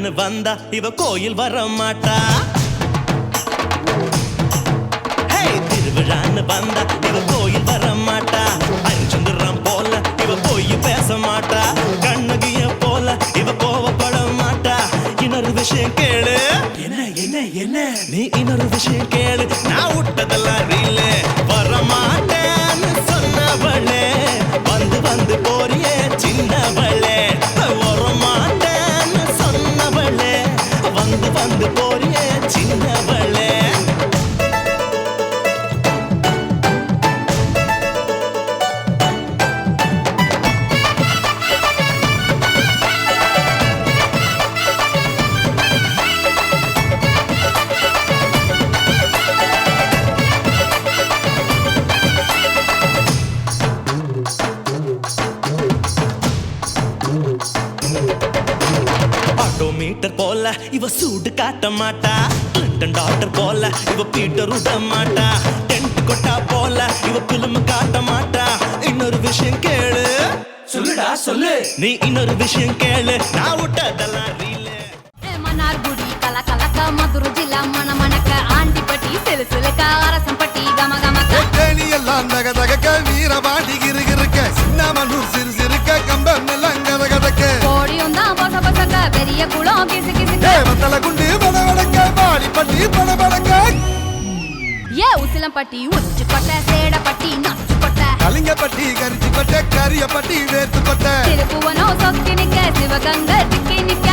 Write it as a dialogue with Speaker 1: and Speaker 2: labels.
Speaker 1: திருவிழான்னு வந்தா இவ கோயில் வர மாட்டா. திருவிழான்னு வந்தா இவ கோயில் வர மாட்டா. அரிச்சந்திரம் போல இவ போய் பேச மாட்டா. கண்ணகிய போல இவ கோவப்பட மாட்டா. இன்னொரு விஷயம் கேளு. என்ன என்ன என்ன நீ இன்னொரு விஷயம் கேளு. நான் விட்டதெல்லாம் ரீலு. வர மாட்டேன்னு சொன்னவளே வந்து வந்து போறியே சின்னவளே. வர மாட்டேன்னு சொன்னவளே வந்து வந்து போறியே சின்னவளே. மீட்டர் போல இவ சூடு காட்ட மாட்டா. கிளின்டன் டாக்டர் போல இவ பீட்டர் விட மாட்டா. டென்ட் கொட்டா போல இவ பிலிம் காட்ட மாட்டா. இன்னொரு விஷயம் கேளு. சொல்லுடா சொல்லு. நீ இன்னொரு விஷயம் கேளு. நான் விட்டதெல்லாம் ரீலு.
Speaker 2: மன்னார்குடி கல கலக்க மதுரை ஜில்லா மன மணக்க ஆண்டிப்பட்டி சிலு சிலுக்க அரசம்பட்டி கம கமக்க
Speaker 3: தேனி எல்லாம் தக தகக்க வீரபாண்டி கிருகிருக்க சின்னமனூர் சிறு சிறுக்க கம்பம் எல்லாம் கத கதக்க
Speaker 2: கோடியும் தான் பச பசக்க பெரிய குளம் கிசு கிசுக்க
Speaker 3: வத்தல குண்டு பட வடக்க பாடிப்பட்டி பட வடக்க
Speaker 2: ஏ உசிலம்பட்டி உச்சுக்கொட்டை சேடப்பட்டி நச்சுக்கொட்டை
Speaker 3: கலிங்கப்பட்டி கரிச்சி கொட்டை கரியப்பட்டி வேர்த்து கொட்டை
Speaker 2: திருப்புவனோ சொக்கி நிக்க சிவகங்கை திக்கி நிக்க